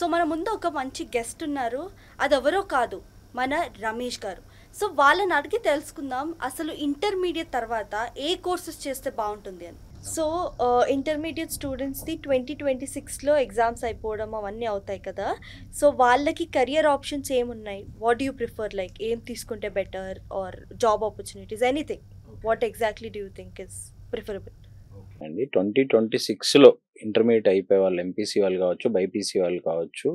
So మన ముందు ఒక మంచి గెస్ట్ ఉన్నారు. అదెవరో కాదు, మన రమేష్ గారు. సో వాళ్ళని అడిగి తెలుసుకుందాం అసలు ఇంటర్మీడియట్ తర్వాత ఏ కోర్సెస్ చేస్తే బాగుంటుంది అని. సో ఇంటర్మీడియట్ స్టూడెంట్స్ది 2026లో ఎగ్జామ్స్ అయిపోవడం అవన్నీ అవుతాయి కదా. సో వాళ్ళకి కెరియర్ ఆప్షన్స్ ఏమున్నాయి? What do you prefer? Like ఏం తీసుకుంటే better or job opportunities anything. What exactly do you think is preferable? అండి 2026లో ఇంటర్మీడియట్ అయిపోయే వాళ్ళు ఎంపీసీ వాళ్ళు కావచ్చు, బైపీసీ వాళ్ళు కావచ్చు,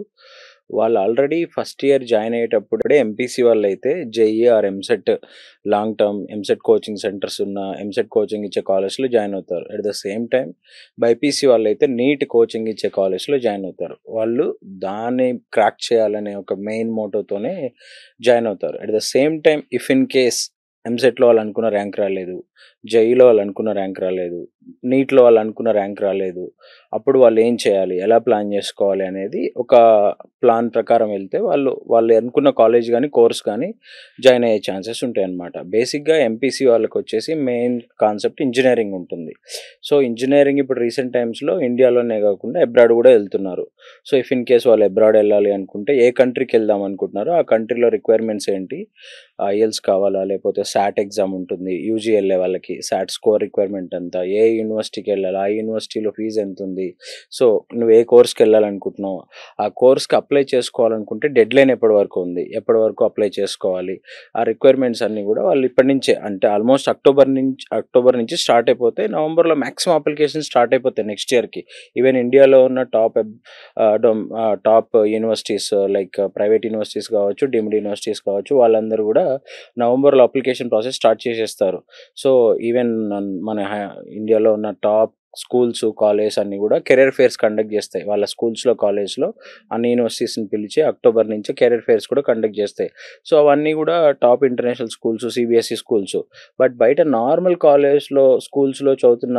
వాళ్ళు ఆల్రెడీ ఫస్ట్ ఇయర్ జాయిన్ అయ్యేటప్పుడే ఎంపీసీ వాళ్ళు అయితే JEE or EAMCET long term EAMCET coaching centres ఉన్న ఎంసెట్ కోచింగ్ ఇచ్చే కాలేజ్లో జాయిన్ అవుతారు. At the same time BiPC వాళ్ళు అయితే నీట్ కోచింగ్ ఇచ్చే కాలేజ్లో జాయిన్ అవుతారు. వాళ్ళు దాన్ని క్రాక్ చేయాలనే ఒక మెయిన్ మోటోతోనే జాయిన్ అవుతారు. At the same time if in case ఎంసెట్లో వాళ్ళు అనుకున్న ర్యాంక్ రాలేదు, జేఈలో వాళ్ళు అనుకున్న ర్యాంక్ రాలేదు, నీట్లో వాళ్ళు అనుకున్న ర్యాంక్ రాలేదు, అప్పుడు వాళ్ళు ఏం చేయాలి, ఎలా ప్లాన్ చేసుకోవాలి అనేది ఒక ప్లాన్ ప్రకారం వెళ్తే వాళ్ళు అనుకున్న కాలేజ్ కానీ కోర్స్ కానీ జాయిన్ అయ్యే ఛాన్సెస్ ఉంటాయి అన్నమాట. బేసిక్గా ఎంపీసీ వాళ్ళకి వచ్చేసి మెయిన్ కాన్సెప్ట్ ఇంజనీరింగ్ ఉంటుంది. సో ఇంజనీరింగ్ ఇప్పుడు రీసెంట్ టైమ్స్లో ఇండియాలోనే కాకుండా అబ్రాడ్ కూడా వెళ్తున్నారు. సో ఇఫ్ ఇన్ కేస్ వాళ్ళు అబ్రాడ్ వెళ్ళాలి అనుకుంటే ఏ కంట్రీకి వెళ్దాం అనుకుంటున్నారో ఆ కంట్రీలో రిక్వైర్మెంట్స్ ఏంటి, ఐఎల్స్ కావాలా, లేకపోతే శాట్ ఎగ్జామ్ ఉంటుంది, యూజీ వెళ్ళే వాళ్ళకి శాట్ స్కోర్ రిక్వైర్మెంట్ అంతా, ఏ యూనివర్సిటీకి వెళ్ళాలి, ఆ యూనివర్సిటీలో ఫీజు ఎంత ఉంది, సో నువ్వు ఏ కోర్స్కి వెళ్ళాలనుకుంటున్నావు, ఆ కోర్స్కి అప్లై చేసుకోవాలనుకుంటే డెడ్ లైన్ ఎప్పటి వరకు ఉంది, ఎప్పటి వరకు అప్లై చేసుకోవాలి, ఆ రిక్వైర్మెంట్స్ అన్నీ కూడా వాళ్ళు ఇప్పటి నుంచే, అంటే ఆల్మోస్ట్ అక్టోబర్ నుంచి స్టార్ట్ అయిపోతాయి. నవంబర్లో మ్యాక్సిమం అప్లికేషన్ స్టార్ట్ అయిపోతాయి నెక్స్ట్ ఇయర్కి. ఈవెన్ ఇండియాలో ఉన్న top universities like private universities కావచ్చు, డీమ్డ్ యూనివర్సిటీస్ కావచ్చు, వాళ్ళందరూ కూడా నవంబర్లో అప్లికేషన్ ప్రాసెస్ స్టార్ట్ చేసేస్తారు. సో ఈవెన్ మన ఇండియాలో ఉన్న టాప్ స్కూల్స్, కాలేజ్ అన్నీ కూడా కెరీర్ ఫేర్స్ కండక్ట్ చేస్తాయి. వాళ్ళ స్కూల్స్లో, కాలేజ్లో అన్ని యూనివర్సిటీస్ని పిలిచి అక్టోబర్ నుంచి కెరీర్ ఫేర్స్ కూడా కండక్ట్ చేస్తాయి. సో అవన్నీ కూడా top international schools, CBSE schools. But బయట నార్మల్ కాలేజ్లో, స్కూల్స్లో చదువుతున్న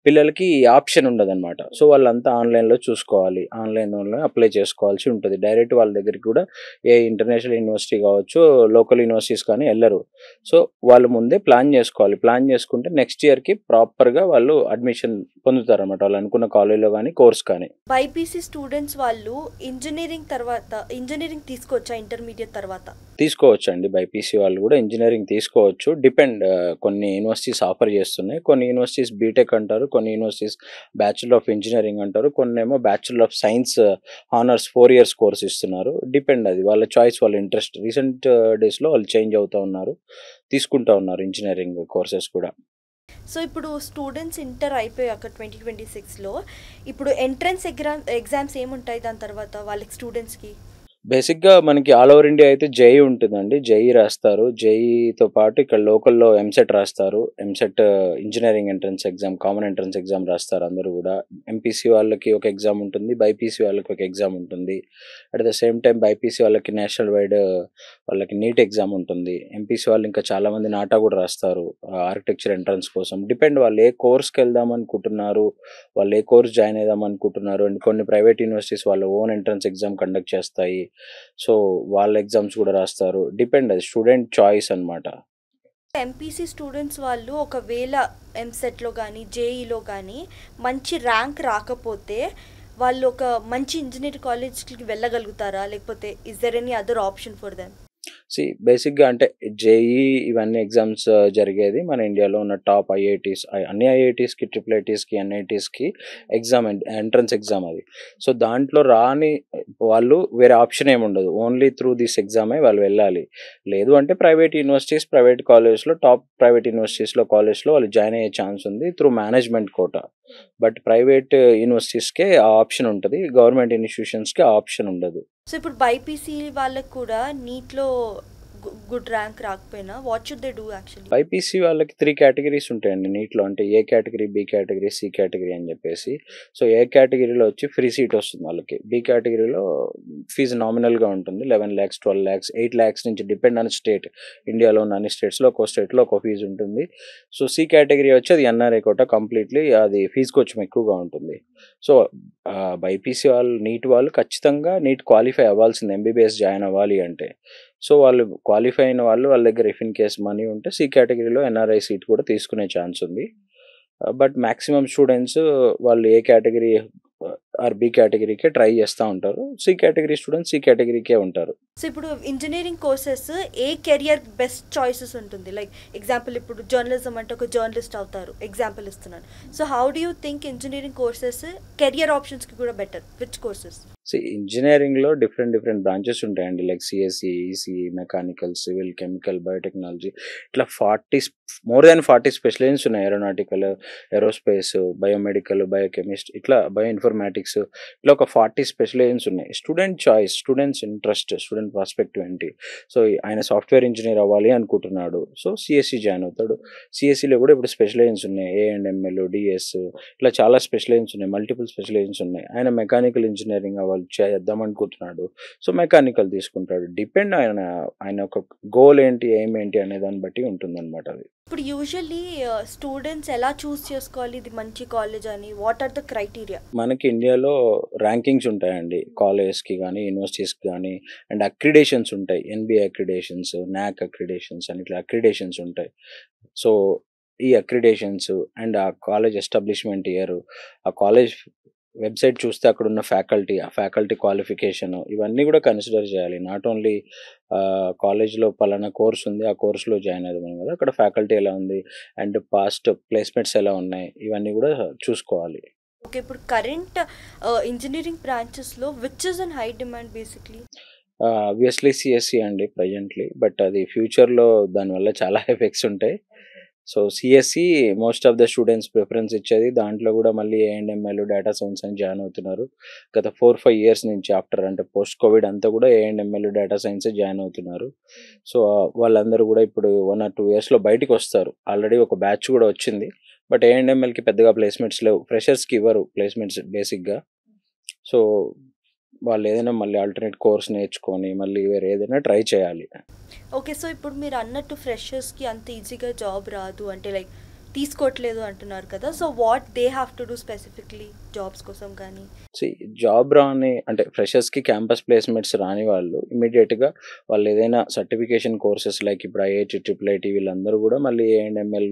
పిల్లలకి ఈ ఆప్షన్ ఉండదన్నమాట. సో వాళ్ళంతా ఆన్లైన్లో చూసుకోవాలి, ఆన్లైన్లో అప్లై చేసుకోవాల్సి ఉంటుంది. డైరెక్ట్ వాళ్ళ దగ్గరికి కూడా ఏ ఇంటర్నేషనల్ యూనివర్సిటీ కావచ్చు, లోకల్ యూనివర్సిటీస్ కానీ వెళ్ళరు. సో వాళ్ళు ముందే ప్లాన్ చేసుకోవాలి. ప్లాన్ చేసుకుంటే నెక్స్ట్ ఇయర్కి ప్రాపర్గా వాళ్ళు అడ్మిషన్ పొందుతారన్నమాట, వాళ్ళు అనుకున్న కాలేజ్లో కానీ కోర్స్ కానీ. బైపీసీ స్టూడెంట్స్ వాళ్ళు ఇంజనీరింగ్ తీసుకోవచ్చా ఇంటర్మీడియట్ తర్వాత? తీసుకోవచ్చు అండి. బైపీసీ వాళ్ళు కూడా ఇంజనీరింగ్ తీసుకోవచ్చు. కొన్ని యూనివర్సిటీస్ ఆఫర్ చేస్తున్నాయి. కొన్ని యూనివర్సిటీస్ బీటెక్ అంటారు, కొన్ని యూనివర్సిటీస్ బ్యాచులర్ ఆఫ్ ఇంజనీరింగ్ అంటారు, కొన్ని ఏమో bachelor of science honours 4 years course ఇస్తున్నారు. అది వాళ్ళ చాయిస్, వాళ్ళ ఇంట్రెస్ట్. రీసెంట్ డేస్లో వాళ్ళు చేంజ్ అవుతూ ఉన్నారు, తీసుకుంటూ ఉన్నారు ఇంజనీరింగ్ కోర్సెస్ కూడా. సో ఇప్పుడు స్టూడెంట్స్ ఇంటర్ అయిపోయాక 2026లో ఇప్పుడు ఎంట్రన్స్ ఎగ్జామ్స్ ఏముంటాయి దాని తర్వాత వాళ్ళకి స్టూడెంట్స్కి? బేసిక్గా మనకి ఆల్ ఓవర్ ఇండియా అయితే జేఈ ఉంటుందండి. జేఈ రాస్తారు. జేఈతో పాటు ఇక్కడ లోకల్లో ఎంసెట్ రాస్తారు. EAMCET engineering entrance exam, common entrance exam రాస్తారు అందరూ కూడా. ఎంపీసీ వాళ్ళకి ఒక ఎగ్జామ్ ఉంటుంది, బైపీసీ వాళ్ళకి ఒక ఎగ్జామ్ ఉంటుంది. At the same time BiPC వాళ్ళకి నేషనల్ వైడ్ వాళ్ళకి నీట్ ఎగ్జామ్ ఉంటుంది. ఎంపీసీ వాళ్ళు ఇంకా చాలామంది నాటా కూడా రాస్తారు ఆర్కిటెక్చర్ ఎంట్రన్స్ కోసం. వాళ్ళు ఏ కోర్స్కి వెళ్దాం అనుకుంటున్నారు, వాళ్ళు ఏ కోర్స్ జాయిన్ అవుదాం అనుకుంటున్నారు. అండ్ కొన్ని ప్రైవేట్ యూనివర్సిటీస్ వాళ్ళ ఓన్ ఎంట్రన్స్ ఎగ్జామ్ కండక్ట్ చేస్తాయి. సో వాళ్ళ ఎగ్జామ్స్ కూడా రాస్తారు. అది స్టూడెంట్ చాయిస్ అన్నమాట. ఎంపీసీ స్టూడెంట్స్ వాళ్ళు ఒకవేళ ఎంసెట్లో కానీ జేఈలో కానీ మంచి ర్యాంక్ రాకపోతే వాళ్ళు ఒక మంచి ఇంజనీరింగ్ కాలేజ్కి వెళ్ళగలుగుతారా, లేకపోతే is there any other option for them? బేసిక్గా అంటే జేఈ ఇవన్నీ ఎగ్జామ్స్ జరిగేది మన ఇండియాలో ఉన్న టాప్ ఐఐటీస్, అన్ని ఐఐటీస్కి, ట్రిపుల్ ఐటీస్కి, ఎన్ఐటీస్కి ఎగ్జామ్, ఎంట్రన్స్ ఎగ్జామ్ అది. సో దాంట్లో రాని వాళ్ళు వేరే ఆప్షన్ ఏమి ఉండదు, ఓన్లీ త్రూ దిస్ ఎగ్జామే వాళ్ళు వెళ్ళాలి. లేదు అంటే ప్రైవేట్ యూనివర్సిటీస్, ప్రైవేట్ కాలేజ్లో, టాప్ ప్రైవేట్ యూనివర్సిటీస్లో, కాలేజ్లో వాళ్ళు జాయిన్ అయ్యే ఛాన్స్ ఉంది through management quota. But private యూనివర్సిటీస్కే ఆ ఆప్షన్ ఉంటుంది, గవర్నమెంట్ ఇన్స్టిట్యూషన్స్కి ఆ ఆప్షన్ ఉండదు. సో ఇప్పుడు బైపీసీ వాళ్ళకి కూడా నీట్లో గుడ్ ర్యాంక్ రాకపోయినా what should they do actually? BiPC వాళ్ళకి 3 కేటగిరీస్ ఉంటాయండి నీట్లో. అంటే A category, B category, C category అని చెప్పేసి. సో ఏ కేటగిరీలో వచ్చి ఫ్రీ సీట్ వస్తుంది వాళ్ళకి. బి కేటగిరీలో ఫీజు నామినల్గా ఉంటుంది, 11 lakhs, 12 lakhs, 8 lakhs నుంచి డిపెండ్ ఆన్ స్టేట్. ఇండియాలో ఉన్న అన్ని స్టేట్స్లో ఒక్కో స్టేట్లో ఒక్కో ఫీజు ఉంటుంది. సో సి కేటగిరీ వచ్చి అది ఎన్ఆర్ఐ కోట, కంప్లీట్లీ అది ఫీజు కొంచెం ఎక్కువగా ఉంటుంది. సో బైపీసీ వాళ్ళు, నీట్ వాళ్ళు ఖచ్చితంగా నీట్ క్వాలిఫై అవ్వాల్సింది ఎంబీబీఎస్ జాయిన్ అవ్వాలి అంటే. సో వాళ్ళు క్వాలిఫై అయిన వాళ్ళు, వాళ్ళ దగ్గర ఇఫ్ ఇన్ కేస్ మనీ ఉంటే సి కేటగిరీలో ఎన్ఆర్ఐ సీట్ కూడా తీసుకునే ఛాన్స్ ఉంది. బట్ మ్యాక్సిమం స్టూడెంట్స్ వాళ్ళు ఏ కేటగిరీ ఆర్ బి కేటగిరీకే ట్రై చేస్తూ ఉంటారు. సి కేటగిరీ స్టూడెంట్స్ సి కేటగిరీకే ఉంటారు. సో ఇప్పుడు ఇంజనీరింగ్ కోర్సెస్ ఏ కెరియర్ బెస్ట్ చాయిసెస్ ఉంటుంది? లైక్ ఎగ్జాంపుల్ ఇప్పుడు జర్నలిజం అంటే ఒక జర్నలిస్ట్ అవుతారు, ఎగ్జాంపుల్ ఇస్తున్నాను. So how do you think engineering courses career ఆప్షన్స్కి కూడా బెటర్? Which courses? ఇంజనీరింగ్లో డిఫరెంట్ బ్రాంచెస్ ఉంటాయండి. Like CSE, ECE, mechanical, civil, chemical, biotechnology, ఇట్లా 40 స్పెషలైజేషన్స్ ఉన్నాయి. ఏరోనాటికల్, ఏరోస్పేస్, బయోమెడికల్, బయోకెమిస్ట్, ఇట్లా బయో ఇన్ఫర్మాటిక్స్, ఇట్లా ఒక 40 స్పెషలైజేషన్స్ ఉన్నాయి. Student choice, students interest, student perspective ఏంటి. సో ఆయన సాఫ్ట్వేర్ ఇంజనీర్ అవ్వాలి అనుకుంటున్నాడు, సో సిఎస్సి జాయిన్ అవుతాడు. సిఎస్సిలో కూడా ఇప్పుడు స్పెషలైజేషన్స్ ఉన్నాయి. ఏఎండ్ఎంఎల్, డిఎస్, ఇట్లా చాలా స్పెషలైజేషన్స్ ఉన్నాయి. మల్టిపుల్ స్పెషలైజేషన్స్ ఉన్నాయి. ఆయన మెకానికల్ ఇంజనీరింగ్ అవ్వాలి చేద్దాం అనుకుంటున్నాడు, సో మెకానికల్ తీసుకుంటాడు. డిపెండ్ ఆయన ఒక గోల్ ఏంటి, ఎయిమ్ ఏంటి అనే దాన్ని బట్టి ఉంటుంది అనమాట. అది ఇప్పుడు యూజువల్లీ స్టూడెంట్స్ ఎలా చూస్ చేసుకోవాలి ఇది మంచి కాలేజ్ అని? What are the criteria? మనకి ఇండియాలో ర్యాంకింగ్స్ ఉంటాయండి, కాలేజెస్కి కానీ యూనివర్సిటీస్కి కానీ, అండ్ అక్రిడేషన్స్ ఉంటాయి. ఎన్బిఏ అక్రిడేషన్స్, నాక్ అక్రిడేషన్స్ అని ఇట్లా అక్రిడేషన్స్ ఉంటాయి. సో ఈ అక్రిడేషన్స్ అండ్ ఆ కాలేజ్ ఎస్టాబ్లిష్మెంట్ ఇయర్, ఆ కాలేజ్ వెబ్సైట్ చూస్తే అక్కడ ఉన్న ఫ్యాకల్టీ, ఆ ఫ్యాకల్టీ క్వాలిఫికేషన్, ఇవన్నీ కూడా కన్సిడర్ చేయాలి. నాట్ ఓన్లీ కాలేజ్లో పలానా కోర్స్ ఉంది, ఆ కోర్సులో జాయిన్ అవుదాం కదా, అక్కడ ఫ్యాకల్టీ ఎలా ఉంది అండ్ పాస్ట్ ప్లేస్మెంట్స్ ఎలా ఉన్నాయి, ఇవన్నీ కూడా చూసుకోవాలి. ఓకే, ఇప్పుడు కరెంట్ ఇంజనీరింగ్ బ్రాంచెస్లో which is in high demand basically? Obviously CSE అండి ప్రజెంట్లీ, బట్ అది ఫ్యూచర్లో దానివల్ల చాలా ఎఫెక్ట్స్ ఉంటాయి. So CSE most of the students preference ఇచ్చేది. దాంట్లో కూడా మళ్ళీ ఏఎండ్ఎంఎల్, డేటా సైన్స్ అని జాయిన్ అవుతున్నారు. గత 4-5 ఇయర్స్ నుంచి ఆఫ్టర్ అంటే పోస్ట్ కోవిడ్ అంతా కూడా ఏఎండ్ఎంఎల్, డేటా సైన్స్ జాయిన్ అవుతున్నారు. సో వాళ్ళందరూ కూడా ఇప్పుడు 1 or 2 ఇయర్స్లో బయటికి వస్తారు. ఆల్రెడీ ఒక బ్యాచ్ కూడా వచ్చింది, బట్ ఏఎండ్ఎంఎల్కి పెద్దగా ప్లేస్మెంట్స్ లేవు. ఫ్రెషర్స్కి ఇవ్వరు ప్లేస్మెంట్స్ బేసిక్గా. సో వాళ్ళు ఏదైనా మళ్ళీ ఆల్టర్నేట్ కోర్స్ నేర్చుకొని మళ్ళీ వేరే ఏదైనా ట్రై చేయాలి. ఓకే, సో ఇప్పుడు మీరు అన్నట్టు ఫ్రెషర్స్కి అంత ఈజీగా జాబ్ రాదు అంటే లైక్ తీసుకోవట్లేదు అంటున్నారు కదా. So what they have to do specifically jobs కోసం కానీ? జాబ్ రాని అంటే ఫ్రెషర్స్కి క్యాంపస్ ప్లేస్మెంట్స్ రాని వాళ్ళు ఇమీడియట్గా వాళ్ళు ఏదైనా సర్టిఫికేషన్ కోర్సెస్ లైక్ ఇప్పుడు ఐఐటి, ట్రిపుల్ ఐటి, వీళ్ళందరూ కూడా మళ్ళీ ఏఎండ్ఎంఎల్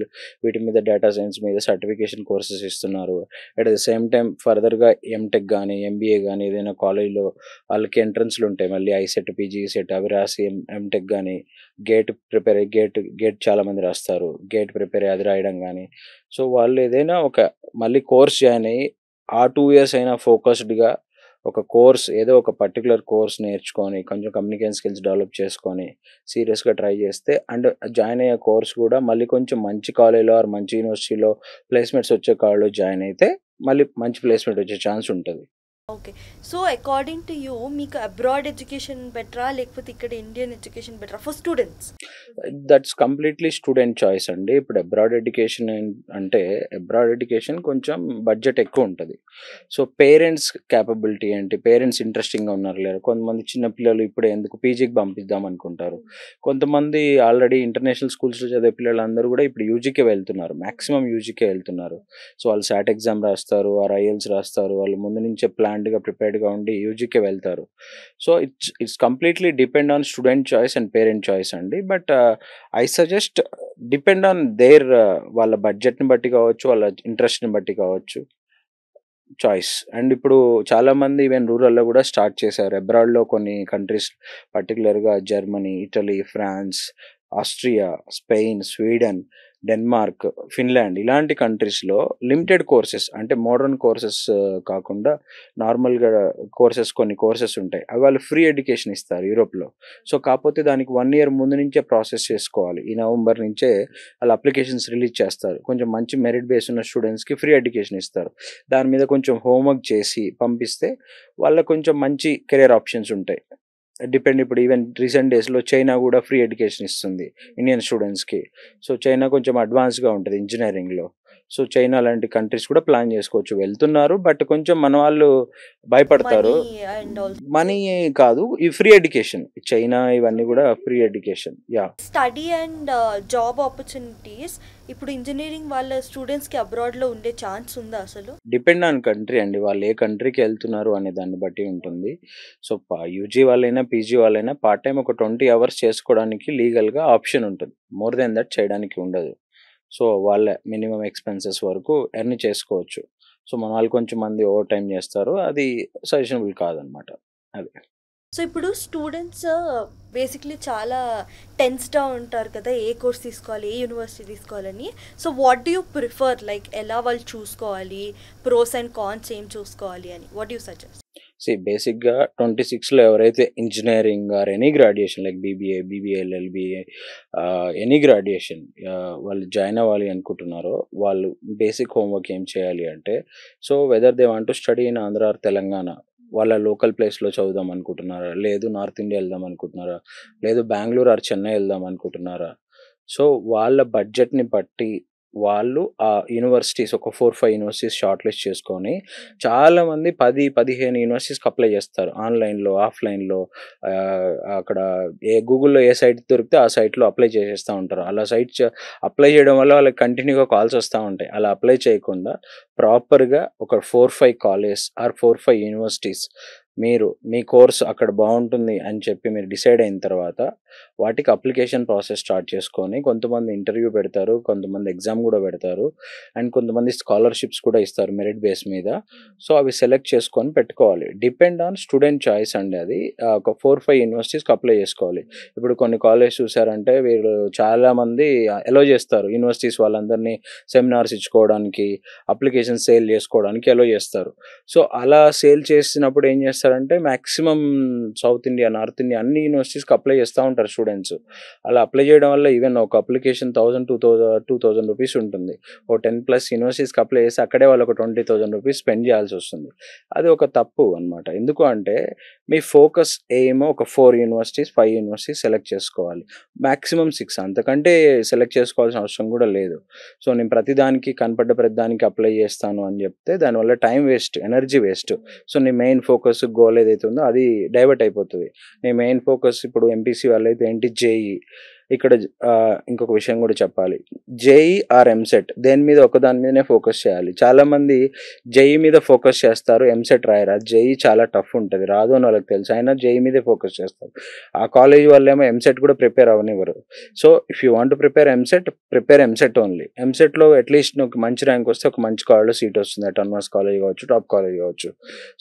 వీటి మీద, డేటా సైన్స్ మీద సర్టిఫికేషన్ కోర్సెస్ ఇస్తున్నారు. అట్ ద సేమ్ టైం ఫర్దర్గా ఎంటెక్ కానీ, ఎంబీఏ కానీ ఏదైనా కాలేజ్లో వాళ్ళకి ఎంట్రన్స్లు ఉంటాయి. మళ్ళీ ఐసెట్, పీజీ సెట్ అవి రాసి ఎంటెక్ కానీ, గేట్ చాలామంది రాస్తారు. గేట్ ప్రిపేర్ అది రాయడం కానీ, సో వాళ్ళు ఏదైనా ఒక మళ్ళీ కోర్స్ జాయిన్ అయ్యి ఆ 2 ఇయర్స్ అయినా ఫోకస్డ్గా ఒక కోర్స్, ఏదో ఒక పర్టికులర్ కోర్స్ నేర్చుకొని కొంచెం కమ్యూనికేషన్ స్కిల్స్ డెవలప్ చేసుకొని సీరియస్గా ట్రై చేస్తే, అండ్ జాయిన్ అయ్యే కోర్స్ కూడా మళ్ళీ కొంచెం మంచి కాలేజ్లో ఆర్ మంచి యూనివర్సిటీలో ప్లేస్మెంట్స్ వచ్చే కాలేజ్లో జాయిన్ అయితే మళ్ళీ మంచి ప్లేస్మెంట్ వచ్చే ఛాన్స్ ఉంటుంది. Okay, so according to you మీకు అబ్రాడ్ ఎడ్యుకేషన్ బెటరా లేకపోతే ఇక్కడ ఇండియన్ ఎడ్యుకేషన్ బెటరా for students? That's completely student choice అండి. ఇప్పుడు అబ్రాడ్ ఎడ్యుకేషన్ అంటే అబ్రాడ్ ఎడ్యుకేషన్ కొంచెం బడ్జెట్ ఎక్కువ ఉంటుంది. సో పేరెంట్స్ క్యాపబిలిటీ ఏంటి, పేరెంట్స్ ఇంట్రెస్టింగ్గా ఉన్నారు లేరు. కొంతమంది చిన్నపిల్లలు ఇప్పుడే ఎందుకు పీజీకి పంపిద్దాం అనుకుంటారు. కొంతమంది ఆల్రెడీ ఇంటర్నేషనల్ స్కూల్స్లో చదివే పిల్లలందరూ కూడా ఇప్పుడు యూజీకే వెళ్తున్నారు, మ్యాక్సిమం యూజీకే వెళ్తున్నారు. సో వాళ్ళు సాట్ ఎగ్జామ్ రాస్తారు, ఆర్ ఐఎల్స్ రాస్తారు, వాళ్ళు ముందు నుంచే ప్రిపేర్డ్గా ఉండి యూజీకే వెళ్తారు. So it's completely depend on student choice and parent choice అండి. But I suggest depend on their వాళ్ళ బడ్జెట్ని బట్టి కావచ్చు, వాళ్ళ ఇంట్రెస్ట్ని బట్టి కావచ్చు చాయిస్. అండ్ ఇప్పుడు చాలామంది ఈవెన్ రూరల్లో కూడా స్టార్ట్ చేశారు. అబ్రాడ్లో కొన్ని కంట్రీస్ పర్టికులర్గా Germany, Italy, France, Austria, Spain, Sweden, Denmark, Finland ఇలాంటి కంట్రీస్లో లిమిటెడ్ కోర్సెస్ అంటే మోడర్న్ కోర్సెస్ కాకుండా నార్మల్గా కొన్ని కోర్సెస్ ఉంటాయి. అవి వాళ్ళు ఫ్రీ ఎడ్యుకేషన్ ఇస్తారు యూరోప్లో. సో కాకపోతే దానికి 1 year ముందు నుంచే ప్రాసెస్ చేసుకోవాలి. ఈ నవంబర్ నుంచే వాళ్ళు అప్లికేషన్స్ రిలీజ్ చేస్తారు. కొంచెం మంచి మెరిట్ బేస్ ఉన్న స్టూడెంట్స్కి ఫ్రీ ఎడ్యుకేషన్ ఇస్తారు. దాని మీద కొంచెం హోంవర్క్ చేసి పంపిస్తే వాళ్ళకి కొంచెం మంచి కెరియర్ ఆప్షన్స్ ఉంటాయి. ఇప్పుడు ఈవెన్ రీసెంట్ డేస్లో చైనా కూడా ఫ్రీ ఎడ్యుకేషన్ ఇస్తుంది ఇండియన్ స్టూడెంట్స్కి. సో చైనా కొంచెం అడ్వాన్స్గా ఉంటుంది ఇంజనీరింగ్లో. సో చైనా లాంటి కంట్రీస్ కూడా ప్లాన్ చేసుకోవచ్చు, వెళ్తున్నారు. బట్ కొంచెం మన వాళ్ళు భయపడతారు. మనీ కాదు, ఈ ఫ్రీ ఎడ్యుకేషన్, చైనా ఇవన్నీ కూడా free education. Yeah, study and job opportunities ఇప్పుడు ఇంజనీరింగ్ వాళ్ళ స్టూడెంట్స్కి అబ్రాడ్లో ఉండే ఛాన్స్ ఉందా అసలు? డిపెండ్ ఆన్ కంట్రీ అండి, వాళ్ళు ఏ కంట్రీకి వెళ్తున్నారు అనే దాన్ని బట్టి ఉంటుంది. సో యూజీ వాళ్ళైనా పీజీ వాళ్ళైనా పార్ట్ టైం ఒక 20 hours చేసుకోవడానికి లీగల్గా ఆప్షన్ ఉంటుంది. మోర్ దెన్ దట్ చేయడానికి ఉండదు. సో వాళ్ళ మినిమం ఎక్స్పెన్సెస్ వరకు ఎర్న్ చేసుకోవచ్చు. సో మన వాళ్ళు కొంచెం మంది ఓవర్ టైం చేస్తారు, అది సజెషనబుల్ కాదనమాట. అది. సో ఇప్పుడు స్టూడెంట్స్ బేసిక్లీ చాలా టెన్స్డ్గా ఉంటారు కదా, ఏ కోర్స్ తీసుకోవాలి, ఏ యూనివర్సిటీ తీసుకోవాలని. So what do you prefer, like ఎలా వాళ్ళు చూసుకోవాలి, ప్రోస్ అండ్ కాన్స్ ఏం చూసుకోవాలి అని, వాట్ డూ యూ సజెస్ట్? బేసిక్గా 26లో ఎవరైతే engineering or any graduation like BBA LLBA any graduation వాళ్ళు జాయిన్ అవ్వాలి అనుకుంటున్నారో వాళ్ళు బేసిక్ హోంవర్క్ ఏం చేయాలి అంటే, so whether they want to study in Andhra or Telangana, వాళ్ళ లోకల్ ప్లేస్లో చదువుదాం అనుకుంటున్నారా, లేదు నార్త్ ఇండియా వెళ్దాం అనుకుంటున్నారా, లేదు బెంగళూరు ఆర్ చెన్నై వెళ్దాం అనుకుంటున్నారా, సో వాళ్ళ బడ్జెట్ని బట్టి వాళ్ళు ఆ యూనివర్సిటీస్ ఒక 4-5 యూనివర్సిటీస్ షార్ట్ లిస్ట్ చేసుకొని, చాలామంది 10-15 యూనివర్సిటీస్కి అప్లై చేస్తారు ఆన్లైన్లో ఆఫ్లైన్లో. అక్కడ గూగుల్లో ఏ సైట్ దొరికితే ఆ సైట్లో అప్లై చేసేస్తూ ఉంటారు. అలా అప్లై చేయడం వల్ల వాళ్ళకి కంటిన్యూగా కాల్స్ వస్తూ ఉంటాయి. అలా అప్లై చేయకుండా ప్రాపర్గా ఒక 4-5 కాలేజెస్ ఆర్ 4-5 యూనివర్సిటీస్ మీరు మీ కోర్స్ అక్కడ బాగుంటుంది అని చెప్పి మీరు డిసైడ్ అయిన తర్వాత వాటికి అప్లికేషన్ ప్రాసెస్ స్టార్ట్ చేసుకొని, కొంతమంది ఇంటర్వ్యూ పెడతారు, కొంతమంది ఎగ్జామ్ కూడా పెడతారు, అండ్ కొంతమంది స్కాలర్షిప్స్ కూడా ఇస్తారు మెరిట్ బేస్ మీద. సో అవి సెలెక్ట్ చేసుకొని పెట్టుకోవాలి. డిపెండ్ ఆన్ స్టూడెంట్ చాయిస్ అండి. అది ఒక 4-5 యూనివర్సిటీస్కి అప్లై చేసుకోవాలి. ఇప్పుడు కొన్ని కాలేజ్ చూసారంటే వీళ్ళు చాలామంది ఎలో చేస్తారు, యూనివర్సిటీస్ వాళ్ళందరినీ సెమినార్స్ ఇచ్చుకోవడానికి, అప్లికేషన్ సేల్ చేసుకోవడానికి ఎలో చేస్తారు. సో అలా సేల్ చేసినప్పుడు ఏం చేస్తారంటే maximum south India, north India అన్ని యూనివర్సిటీస్కి అప్లై చేస్తూ ఉంటారు స్టూడెంట్స్. అలా అప్లై చేయడం వల్ల ఈవెన్ ఒక అప్లికేషన్ 1000-2000 రూపీస్ ఉంటుంది. ఓ 10+ యూనివర్సిటీస్కి అప్లై చేస్తే అక్కడే వాళ్ళు ఒక 20,000 రూపీస్ స్పెండ్ చేయాల్సి వస్తుంది. అది ఒక తప్పు అనమాట. ఎందుకు అంటే మీ ఫోకస్ ఏమో ఒక 4 యూనివర్సిటీస్ 5 యూనివర్సిటీస్ సెలెక్ట్ చేసుకోవాలి, మ్యాక్సిమం 6, అంతకంటే సెలెక్ట్ చేసుకోవాల్సిన అవసరం కూడా లేదు. సో నేను ప్రతిదానికి ప్రతిదానికి అప్లై చేస్తాను అని చెప్తే దానివల్ల time waste, energy waste. So నీ మెయిన్ ఫోకస్ గోల్ ఏదైతే ఉందో అది డైవర్ట్ అయిపోతుంది. నీ మెయిన్ ఫోకస్ ఇప్పుడు ఎంపీసీ వాళ్ళైతే ఏంటి, జేఈ. ఇక్కడ ఇంకొక విషయం కూడా చెప్పాలి, జేఈ ఆర్ ఎంసెట్ దేని మీద ఒకదాని మీదనే ఫోకస్ చేయాలి. చాలామంది జేఈ మీద ఫోకస్ చేస్తారు, ఎంసెట్ రాయరు. అది జేఈ చాలా టఫ్ ఉంటుంది, రాదు అని వాళ్ళకి తెలుసు, అయినా జేఈ మీదే ఫోకస్ చేస్తారు. ఆ కాలేజ్ వాళ్ళేమో ఎంసెట్ కూడా ప్రిపేర్ అవ్వనివ్వరు. So if you want to prepare EAMCET only. ఎంసెట్లో అట్లీస్ట్ నువ్వు మంచి ర్యాంక్ వస్తే ఒక మంచి కాలేజ్లో సీట్ వస్తుంది, అటానమస్ కాలేజ్ కావచ్చు, టాప్ కాలేజ్ కావచ్చు.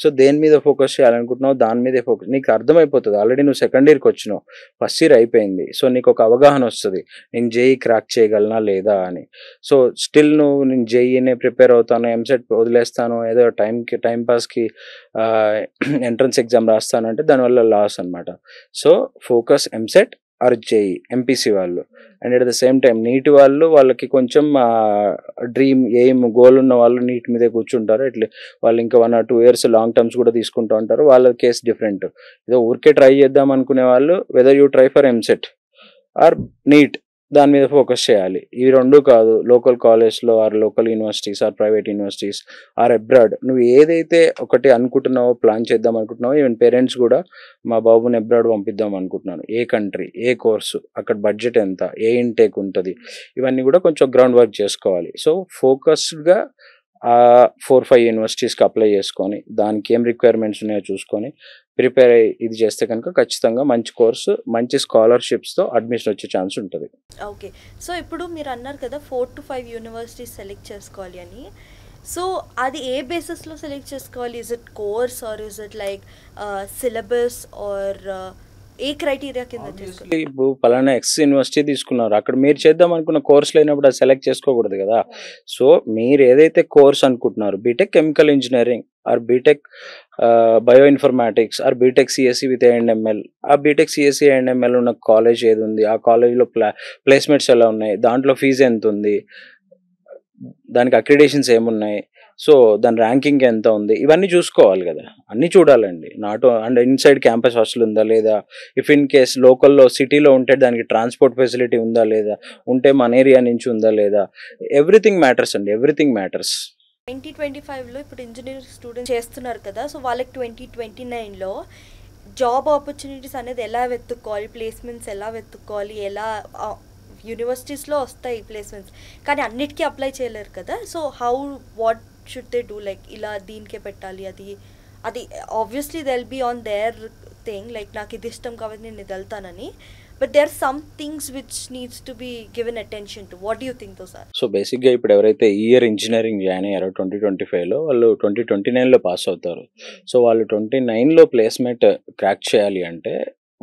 సో దేని మీద ఫోకస్ చేయాలనుకుంటున్నావు దాని మీదే ఫోకస్. నీకు అర్థమైపోతుంది, ఆల్రెడీ నువ్వు సెకండ్ ఇయర్కి వచ్చినావు, ఫస్ట్ ఇయర్ అయిపోయింది. సో నీకు ఒక అవగాహన వస్తుంది, నేను జేఈ క్రాక్ చేయగలనా లేదా అని. సో స్టిల్ నేను జేఈనే ప్రిపేర్ అవుతాను, ఎంసెట్ వదిలేస్తాను, ఏదో టైం పాస్కి ఎంట్రన్స్ ఎగ్జామ్ రాస్తానంటే దానివల్ల లాస్ అనమాట. So focus EAMCET or JEE MPC వాళ్ళు. And at the same time NEET వాళ్ళకి కొంచెం డ్రీమ్ గోల్ ఉన్న వాళ్ళు నీట్ మీదే కూర్చుంటారు. ఇట్లా వాళ్ళు ఇంకా 1 or 2 years లాంగ్ టర్మ్స్ కూడా తీసుకుంటూ ఉంటారు. వాళ్ళ కేసు డిఫరెంట్. ఏదో ఊరికే ట్రై చేద్దాం అనుకునే వాళ్ళు whether you try for EAMCET or NEET దాని మీద ఫోకస్ చేయాలి. ఇవి రెండు కాదు, లోకల్ కాలేజ్లో or local universities or private universities or abroad, నువ్వు ఏదైతే ఒకటి అనుకుంటున్నావో, ప్లాన్ చేద్దాం అనుకుంటున్నావో, ఈవెన్ పేరెంట్స్ కూడా మా బాబుని అబ్రాడ్ పంపిద్దాం అనుకుంటున్నాను, ఏ కంట్రీ, ఏ కోర్సు, అక్కడ బడ్జెట్ ఎంత, ఏ ఇంటేక్ ఉంటుంది, ఇవన్నీ కూడా కొంచెం గ్రౌండ్ వర్క్ చేసుకోవాలి. సో ఫోకస్డ్గా 4-5 యూనివర్సిటీస్కి అప్లై చేసుకొని దానికి ఏం రిక్వైర్మెంట్స్ ఉన్నాయో చూసుకొని ప్రిపేర్ అయ్యి ఇది చేస్తే కనుక ఖచ్చితంగా మంచి కోర్సు, మంచి స్కాలర్షిప్స్తో అడ్మిషన్ వచ్చే ఛాన్స్ ఉంటుంది. ఓకే, సో ఇప్పుడు మీరు అన్నారు కదా 4-5 యూనివర్సిటీస్ సెలెక్ట్ చేసుకోవాలి అని. సో అది ఏ బేసిస్లో సెలెక్ట్ చేసుకోవాలి? Is it course or is it like syllabus or ఏ క్రైటీరియా కింద తీసుకోవాలి? ఇప్పుడు పలానా ఎక్స్ యూనివర్సిటీ తీసుకున్నారు, అక్కడ మీరు చేద్దాం అనుకున్న కోర్స్ లేనప్పుడు అది సెలెక్ట్ చేసుకోకూడదు కదా. సో మీరు ఏదైతే కోర్స్ అనుకుంటున్నారు, B Tech chemical engineering or B Tech bio informatics or B Tech CSC with A&ML, ఆ బీటెక్ సిఎస్సి A&ML ఉన్న కాలేజ్ ఏది ఉంది, ఆ కాలేజ్లో ప్లేస్మెంట్స్ ఎలా ఉన్నాయి, దాంట్లో ఫీజు ఎంత ఉంది, దానికి అక్రిడేషన్స్ ఏమున్నాయి, సో దాని ర్యాంకింగ్ ఎంత ఉంది, ఇవన్నీ చూసుకోవాలి కదా. అన్నీ చూడాలండి. Not and inside campus hostel ఉందా లేదా, ఇఫ్ ఇన్ కేస్ లోకల్లో సిటీలో ఉంటే దానికి ట్రాన్స్పోర్ట్ ఫెసిలిటీ ఉందా లేదా, ఉంటే మన ఏరియా నుంచి ఉందా లేదా, ఎవ్రీథింగ్ మ్యాటర్స్ అండి, ఎవ్రీథింగ్ మ్యాటర్స్. 2025లో ఇప్పుడు ఇంజనీరింగ్ స్టూడెంట్స్ చేస్తున్నారు కదా, సో వాళ్ళకి 2029లో జాబ్ ఆపర్చునిటీస్ అనేది ఎలా వెతుక్కోవాలి, ప్లేస్మెంట్స్ ఎలా వెతుక్కోవాలి, ఎలా యూనివర్సిటీస్లో వస్తాయి ప్లేస్మెంట్స్, కానీ అన్నిటికీ అప్లై చేయలేరు కదా. So what should they do, like ఇలా దీనికే పెట్టాలి, అది obviously they will be on their thing, like నాకు ఇది ఇష్టం కాబట్టి నేను ఇది వెళ్తానని. But there are some things which needs to be given attention to. What do you think those are? So బేసిక్గా ఇప్పుడు ఎవరైతే ఈ ఇయర్ ఇంజనీరింగ్ జాయిన్ అయ్యారో 2025లో వాళ్ళు 2029లో పాస్ అవుతారు. సో వాళ్ళు 29లో ప్లేస్మెంట్ క్రాక్ చేయాలి అంటే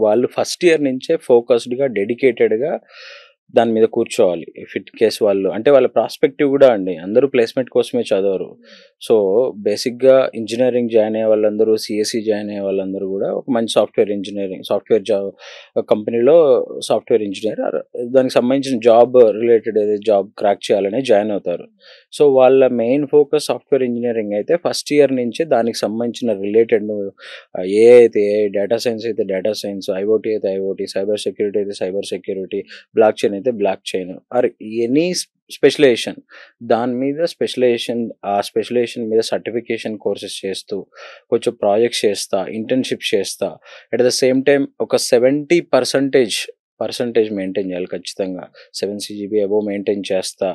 వాళ్ళు ఫస్ట్ ఇయర్ నుంచే ఫోకస్డ్గా డెడికేటెడ్గా దాని మీద కూర్చోవాలి. ఇఫ్ ఇట్ కేస్ వాళ్ళు అంటే వాళ్ళ ప్రాస్పెక్టివ్ కూడా అండి, అందరూ ప్లేస్మెంట్ కోసమే చదవరు. సో బేసిక్గా ఇంజనీరింగ్ జాయిన్ అయ్యే వాళ్ళందరూ, సిఎస్సి జాయిన్ అయ్యే వాళ్ళందరూ కూడా ఒక మంచి సాఫ్ట్వేర్ జాబ్ కంపెనీలో సాఫ్ట్వేర్ ఇంజనీర్ దానికి సంబంధించిన జాబ్ రిలేటెడ్ ఏదైతే జాబ్ క్రాక్ చేయాలని జాయిన్ అవుతారు. సో వాళ్ళ మెయిన్ ఫోకస్ సాఫ్ట్వేర్ ఇంజనీరింగ్ అయితే ఫస్ట్ ఇయర్ నుంచే దానికి సంబంధించిన రిలేటెడ్ ఏ అయితే డేటా సైన్స్ అయితే డేటా సైన్స్, ఐఓటీ అయితే ఐఓటీ, సైబర్ సెక్యూరిటీ అయితే సైబర్ సెక్యూరిటీ, బ్లాక్ చైన్ అయితే block chain or any specialisation దాని మీద ఆ స్పెషలైజేషన్ మీద సర్టిఫికేషన్ కోర్సెస్ చేస్తూ కొంచెం ప్రాజెక్ట్స్ చేస్తా, ఇంటర్న్షిప్ చేస్తా, అట్ ద సేమ్ టైం ఒక 70% మెయింటైన్ చేయాలి ఖచ్చితంగా. 7 CGPA అబోవ్ మెయింటైన్ చేస్తా,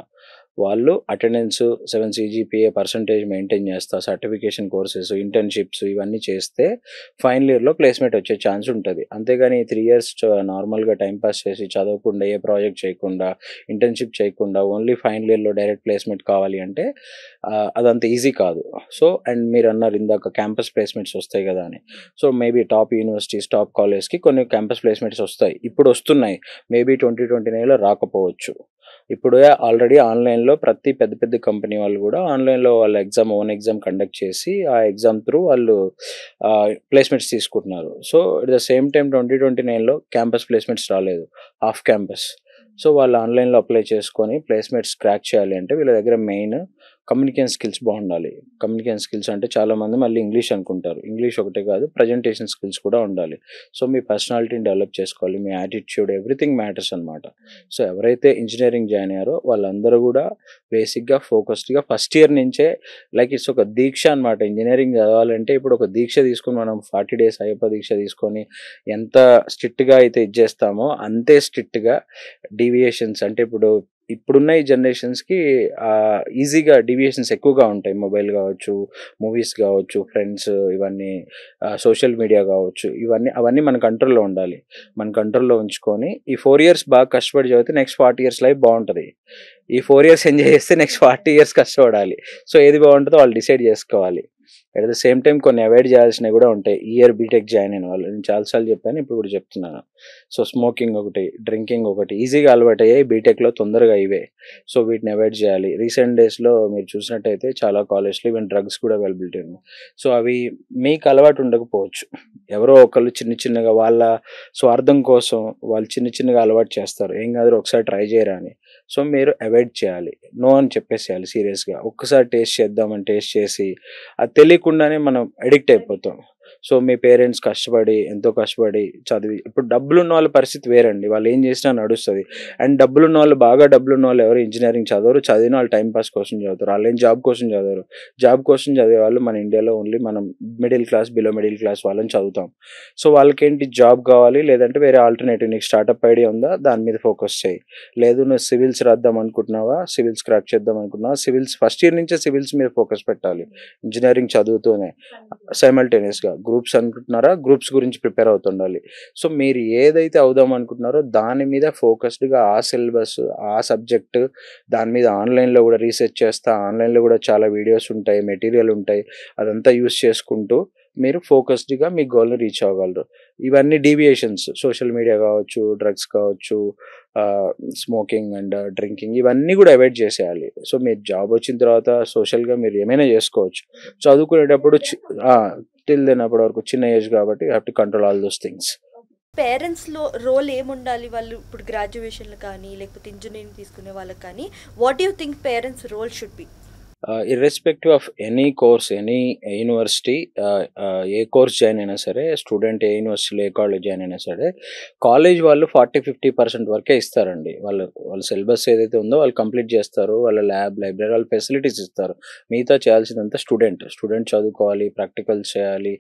వాళ్ళు అటెండెన్స్ 7 CGPA పర్సంటేజ్ మెయింటైన్ చేస్తా, సర్టిఫికేషన్ కోర్సెస్, ఇంటర్న్షిప్స్ ఇవన్నీ చేస్తే ఫైనల్ ఇయర్లో ప్లేస్మెంట్ వచ్చే ఛాన్స్ ఉంటుంది. అంతేగాని 3 years నార్మల్గా టైంపాస్ చేసి చదవకుండా, ఏ ప్రాజెక్ట్ చేయకుండా, ఇంటర్న్షిప్ చేయకుండా ఓన్లీ ఫైనల్ ఇయర్లో డైరెక్ట్ ప్లేస్మెంట్ కావాలి అంటే అదంత ఈజీ కాదు. సో అండ్ మీరు అన్నారు ఇందాక క్యాంపస్ ప్లేస్మెంట్స్ వస్తాయి కదా అని. So maybe top universities, top కాలేజ్కి కొన్ని క్యాంపస్ ప్లేస్మెంట్స్ వస్తాయి, ఇప్పుడు వస్తున్నాయి. మేబీ 2029లో రాకపోవచ్చు. ఇప్పుడు ఆల్రెడీ ఆన్లైన్లో ప్రతి పెద్ద కంపెనీ వాళ్ళు కూడా ఆన్లైన్లో వాళ్ళ ఓన్ ఎగ్జామ్ కండక్ట్ చేసి ఆ ఎగ్జామ్ త్రూ వాళ్ళు ప్లేస్మెంట్స్ తీసుకుంటున్నారు. So at the same time 2029లో క్యాంపస్ ప్లేస్మెంట్స్ రాలేదు, హాఫ్ క్యాంపస్. సో వాళ్ళు ఆన్లైన్లో అప్లై చేసుకొని ప్లేస్మెంట్స్ క్రాక్ చేయాలి అంటే వీళ్ళ దగ్గర మెయిన్ కమ్యూనికేషన్ స్కిల్స్ బాగుండాలి. కమ్యూనికేషన్ స్కిల్స్ అంటే చాలామంది మళ్ళీ ఇంగ్లీష్ అనుకుంటారు, ఇంగ్లీష్ ఒకటే కాదు, ప్రజెంటేషన్ స్కిల్స్ కూడా ఉండాలి. సో మీ పర్సనాలిటీని డెవలప్ చేసుకోవాలి, మీ యాటిట్యూడ్, ఎవ్రీథింగ్ మ్యాటర్స్ అనమాట. సో ఎవరైతే ఇంజనీరింగ్ జాయిన్ అయ్యారో వాళ్ళందరూ కూడా బేసిక్గా ఫోకస్డ్గా ఫస్ట్ ఇయర్ నుంచే ఇట్స్ ఒక దీక్ష అనమాట. ఇంజనీరింగ్ చదవాలంటే ఇప్పుడు ఒక దీక్ష తీసుకొని మనం 40 days అయ్యప్ప దీక్ష తీసుకొని ఎంత స్ట్రిక్ట్గా అయితే ఇచ్చేస్తామో అంతే స్ట్రిక్ట్గా డీవియేషన్స్ అంటే ఇప్పుడున్న ఈ జనరేషన్స్కి ఈజీగా డీవియేషన్స్ ఎక్కువగా ఉంటాయి. మొబైల్ కావచ్చు, మూవీస్ కావచ్చు, ఫ్రెండ్స్, ఇవన్నీ సోషల్ మీడియా కావచ్చు, అవన్నీ మన కంట్రోల్లో ఉండాలి. మన కంట్రోల్లో ఉంచుకొని ఈ 4 years బాగా కష్టపడి చదివితే నెక్స్ట్ 40 years లైఫ్ బాగుంటుంది. ఈ 4 years ఎంజాయ్ చేస్తే నెక్స్ట్ 40 years కష్టపడాలి. సో ఏది బాగుంటుందో వాళ్ళు డిసైడ్ చేసుకోవాలి. అట్ ద సేమ్ టైం కొన్ని అవాయిడ్ చేయాల్సినవి కూడా ఉంటాయి. ఇయర్ బీటెక్ జాయిన్ అయిన వాళ్ళు, నేను చాలాసార్లు చెప్పాను, ఇప్పుడు కూడా చెప్తున్నాను. సో స్మోకింగ్ ఒకటి, డ్రింకింగ్ ఒకటి ఈజీగా అలవాటు అయ్యాయి బీటెక్లో తొందరగా ఇవే. సో వీటిని అవాయిడ్ చేయాలి. రీసెంట్ డేస్లో మీరు చూసినట్టయితే చాలా కాలేజ్లో ఈవెన్ డ్రగ్స్ కూడా అవైలబిలిటీ ఉంది. సో అవి మీకు అలవాటు ఉండకపోవచ్చు, ఎవరో ఒకళ్ళు చిన్నగా వాళ్ళ స్వార్థం కోసం వాళ్ళు చిన్నగా అలవాటు చేస్తారు, ఏం కాదు ఒకసారి ట్రై చేయరా అని. సో మీరు అవాయిడ్ చేయాలి, నో అని చెప్పేసేయాలి సీరియస్గా. ఒక్కసారి టేస్ట్ చేద్దామని టేస్ట్ చేసి అది తెలియకుండానే మనం అడిక్ట్ అయిపోతాం. సో మీ పేరెంట్స్ ఎంతో కష్టపడి చదివి, ఇప్పుడు డబ్బులున్న వాళ్ళ పరిస్థితి వేరండి, వాళ్ళు ఏం చేసినా నడుస్తుంది. అండ్ డబ్బులున్న వాళ్ళు ఎవరు ఇంజనీరింగ్ చదవరు, చదివిన వాళ్ళు టైంపాస్ కోసం చదువుతారు, వాళ్ళు ఏం జాబ్ కోసం చదవరు. జాబ్ కోసం చదివే వాళ్ళు మన ఇండియాలో ఓన్లీ మనం middle class, below middle class వాళ్ళని చదువుతాం. సో వాళ్ళకేంటి జాబ్ కావాలి, లేదంటే వేరే ఆల్టర్నేటివ్, నీకు స్టార్టప్ ఐడియా ఉందా దాని మీద ఫోకస్ చేయి. లేదు నువ్వు సివిల్స్ రాద్దాం అనుకుంటున్నావా, సివిల్స్ క్రాక్ చేద్దాం అనుకుంటున్నావా, సివిల్స్ ఫస్ట్ ఇయర్ నుంచే సివిల్స్ మీద ఫోకస్ పెట్టాలి. ఇంజనీరింగ్ చదువుతూనే సైమల్టేనియస్గా గ్రూప్స్ అనుకుంటున్నారా, గ్రూప్స్ గురించి ప్రిపేర్ అవుతుండాలి. సో మీరు ఏదైతే అవుదాం అనుకుంటున్నారో దాని మీద ఫోకస్డ్గా ఆ సిలబస్, ఆ సబ్జెక్ట్, దాని మీద ఆన్లైన్లో కూడా రీసెర్చ్ చేస్తా, ఆన్లైన్లో కూడా చాలా వీడియోస్ ఉంటాయి, మెటీరియల్ ఉంటాయి, అదంతా యూస్ చేసుకుంటూ మీరు ఫోకస్డ్గా మీ గోల్ని రీచ్ అవ్వగలరు. ఇవన్నీ డీవియేషన్స్, సోషల్ మీడియా కావచ్చు, డ్రగ్స్ కావచ్చు, స్మోకింగ్ అండ్ డ్రింకింగ్, ఇవన్నీ కూడా అవాయిడ్ చేసేయాలి. సో మీరు జాబ్ వచ్చిన తర్వాత సోషల్గా మీరు ఏమైనా చేసుకోవచ్చు. చదువుకునేటప్పుడు టిల్ దెన్ అప్పటి వరకు చిన్న ఏజ్ కాబట్టి you have to control all those things. పేరెంట్స్లో రోల్ ఏముండాలి? వాళ్ళు ఇప్పుడు గ్రాడ్యుయేషన్లు కానీ లేకపోతే ఇంజనీరింగ్ తీసుకునే వాళ్ళకి కానీ, what you think parents role should be? Irrespective of any course, any university, ఏ కోర్స్ జాయిన్ అయినా సరే, స్టూడెంట్ ఏ యూనివర్సిటీలో ఏ కాలేజ్ జాయిన్ అయినా సరే, కాలేజ్ వాళ్ళు 40-50% వరకే ఇస్తారండి. వాళ్ళ సిలబస్ ఏదైతే ఉందో వాళ్ళు కంప్లీట్ చేస్తారు, వాళ్ళ ల్యాబ్, లైబ్రరీ, వాళ్ళ ఫెసిలిటీస్ ఇస్తారు. మిగతా చేయాల్సిందంతా స్టూడెంట్ చదువుకోవాలి, ప్రాక్టికల్స్ చేయాలి,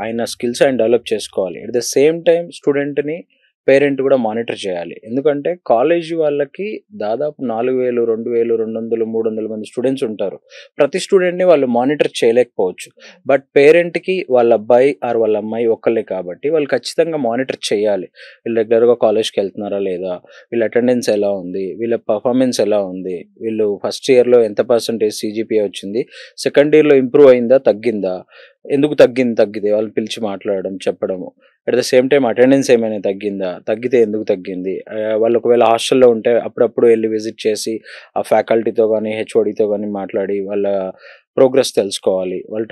ఆయన స్కిల్స్ ఆయన డెవలప్ చేసుకోవాలి. అట్ ద సేమ్ టైం స్టూడెంట్ని పేరెంట్ కూడా మానిటర్ చేయాలి. ఎందుకంటే కాలేజ్ వాళ్ళకి దాదాపు 4000, 2000, 200, 300 మంది స్టూడెంట్స్ ఉంటారు. ప్రతి స్టూడెంట్‌ని వాళ్ళు మానిటర్ చేయలేకపోవచ్చు. బట్ పేరెంట్‌కి వాళ్ళ అబ్బాయి ఆర్ వాళ్ళ అమ్మాయి ఒక్కళ్ళే కాబట్టి వాళ్ళు ఖచ్చితంగా మానిటర్ చేయాలి. వీళ్ళు రెగ్యులర్‌గా కాలేజ్‌కి వెళ్తున్నారా లేదా? వీళ్ళ అటెండెన్స్ ఎలా ఉంది? వీళ్ళ పర్ఫార్మెన్స్ ఎలా ఉంది? వీళ్ళు ఫస్ట్ ఇయర్‌లో ఎంత పర్సెంటేజ్ సీజీపీఏ వచ్చింది? సెకండ్ ఇయర్‌లో ఇంప్రూవ్ అయిందా? తగ్గిందా? ఎందుకు తగ్గితే వాళ్ళని పిలిచి మాట్లాడడం, చెప్పడము. At the same time attendance ఏమైనా తగ్గిందా? తగ్గితే ఎందుకు తగ్గింది? వాళ్ళు ఒకవేళ హాస్టల్‌లో ఉంటే అప్పుడప్పుడు ఎళ్లి విజిట్ చేసి ఆ ఫ్యాకల్టీతో గానీ, హెచ్ఓడితో గానీ మాట్లాడి వాళ్ళ ప్రోగ్రెస్ తెలుసుకోవాలి. వాళ్ళు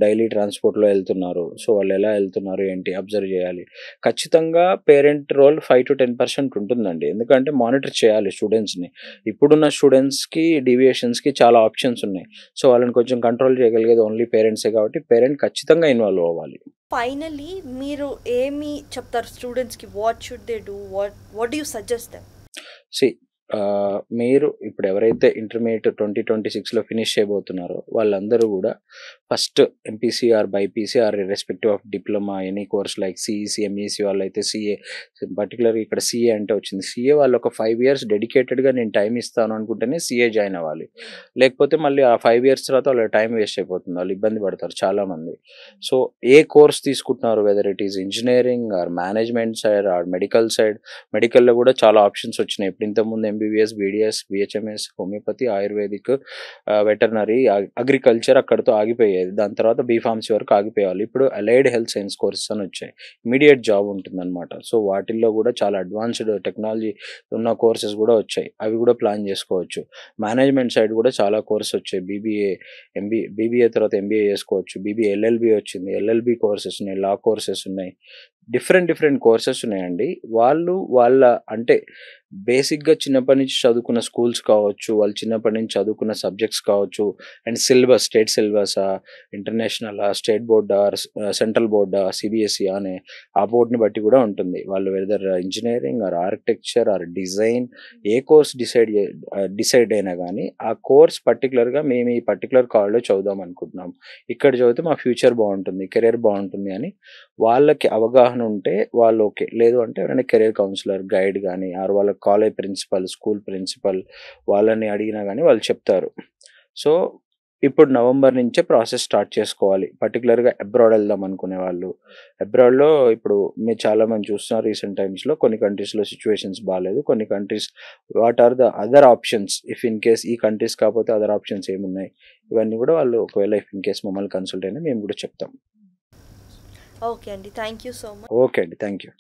డైలీ ట్రాన్స్‌పోర్ట్‌లో ఎళ్తున్నారు. సో, వాళ్ళెలా ఎళ్తున్నారు ఏంటి అబ్జర్వ్ జేయాలి. ఖచ్చితంగా పేరెంట్ రోల్ 5-10% ఉంటుందండి. ఎందుకంటే మానిటర్ చేయాలి స్టూడెంట్స్‌ని. ఇప్పుడున్న స్టూడెంట్స్‌కి డీవియేషన్స్‌కి చాలా ఆప్షన్స్ ఉన్నాయి. సో, వాళ్ళని కొంచెం కంట్రోల్ చేయగలిగేది ఓన్లీ పేరెంట్సే కాబట్టి పేరెంట్ ఖచ్చితంగా ఇన్వాల్వ్ అవ్వాలి. ఫైనల్లీ మీరు ఏమి చెప్తారు స్టూడెంట్స్‌కి? What should they do? What do you suggest them? See మీరు ఇప్పుడు ఎవరైతే ఇంటర్మీడియేట్ 2026లో ఫినిష్ చేయబోతున్నారో వాళ్ళందరూ గూడా first MPC or BiPC or irrespective of diploma any course like CEC, MEC వాళ్ళైతే సీఏ, పర్టికులర్‌గా ఇక్కడ సీఏ అంటే వచ్చింది. సీఏ వాళ్ళు ఒక 5 ఇయర్స్ డెడికేటెడ్‌గా నేను టైమ్ ఇస్తాను అనుకుంటేనే సీఏ జాయిన్ అవ్వాలి. లేకపోతే మళ్ళీ ఆ 5 ఇయర్స్ తర్వాత వాళ్ళ టైం వేస్ట్ అయిపోతుంది. వాళ్ళు ఇబ్బంది పడతారు చాలామంది. సో, ఏ కోర్స్ తీసుకుంటున్నారు whether it is engineering or management side or medical side. మెడికల్‌లో కూడా చాలా ఆప్షన్స్ వచ్చినాయి. ఇప్పుడు ఇంతకుముందు MBBS, BDS, BHMS, homeopathy, ayurvedic, veterinary, agriculture అక్కడితో ఆగిపోయేది. దాని తర్వాత బీఫార్మసీ వరకు ఆగిపోయేవాళ్ళు. ఇప్పుడు అలైడ్ హెల్త్ సైన్స్ కోర్సెస్ అని వచ్చాయి. ఇమ్మీడియేట్ జాబ్ ఉంటుందన్నమాట. సో, వాటిల్లో కూడా చాలా అడ్వాన్స్డ్ టెక్నాలజీ ఉన్న కోర్సెస్ కూడా వచ్చాయి. అవి కూడా ప్లాన్ చేసుకోవచ్చు. మేనేజ్మెంట్ సైడ్ కూడా చాలా కోర్సెస్ వచ్చాయి. బీబీఏ తర్వాత ఎంబీఏ చేసుకోవచ్చు. ఎల్ఎల్బీ వచ్చింది. ఎల్ఎల్బీ కోర్సెస్ ఉన్నాయి. లా కోర్సెస్ ఉన్నాయి. డిఫరెంట్ కోర్సెస్ ఉన్నాయండి. వాళ్ళు వాళ్ళ అంటే బేసిక్‌గా చిన్నప్పటి నుంచి చదువుకున్న స్కూల్స్ కావచ్చు, వాళ్ళు చిన్నప్పటి నుంచి చదువుకున్న సబ్జెక్ట్స్ కావచ్చు, అండ్ సిలబస్ స్టేట్ సిలబసా, ఇంటర్నేషనలా, స్టేట్ బోర్డా, సెంట్రల్ బోర్డా, సీబీఎస్ఈ అనే ఆ బోర్డ్‌ని బట్టి కూడా ఉంటుంది. వాళ్ళు whether engineering or architecture or design ఏ కోర్స్ డిసైడ్ అయినా గానీ, ఆ కోర్స్ పర్టిక్యులర్‌గా మేము ఈ పర్టిక్యులర్ కాలేజ్‌లో చదువుదాం అనుకుంటున్నాం. ఇక్కడ చదివితే మా ఫ్యూచర్ బావుంటుంది, కెరియర్ బావుంటుంది అని వాళ్ళకి అవగాహన ఉంటే వాళ్ళు ఓకే. లేదు అంటే ఎవరైనా కెరియర్ కౌన్సిలర్, గైడ్ గాని ఆర్ వాళ్ళ కాలేజ్ ప్రిన్సిపల్, స్కూల్ ప్రిన్సిపల్ వాళ్ళని అడిగినా గాని వాళ్ళు చెప్తారు. సో, ఇప్పుడు నవంబర్ నుంచే ప్రాసెస్ స్టార్ట్ చేసుకోవాలి. పర్టిక్యులర్‌గా అబ్రాడ్ ఎళ్దాం అనుకునే వాళ్ళు. అబ్రాడ్‌లో ఇప్పుడు మీరు చాలామంది చూస్తున్నారు రీసెంట్ టైమ్స్‌లో కొన్ని కంట్రీస్‌లో సిట్యుయేషన్స్ బాలేదు. కొన్ని countries what are the other options if in case ఈ కంట్రీస్ కాకపోతే అదర్ ఆప్షన్స్ ఏమున్నాయి? ఇవన్నీ కూడా వాళ్ళు ఒకవేళ ఇఫ్ ఇన్ కేస్ మమ్మల్ని కన్సల్ట్ అయినా మేము కూడా చెప్తాం. ఓకే అండి. Thank you so much. Okay అండి. Thank you.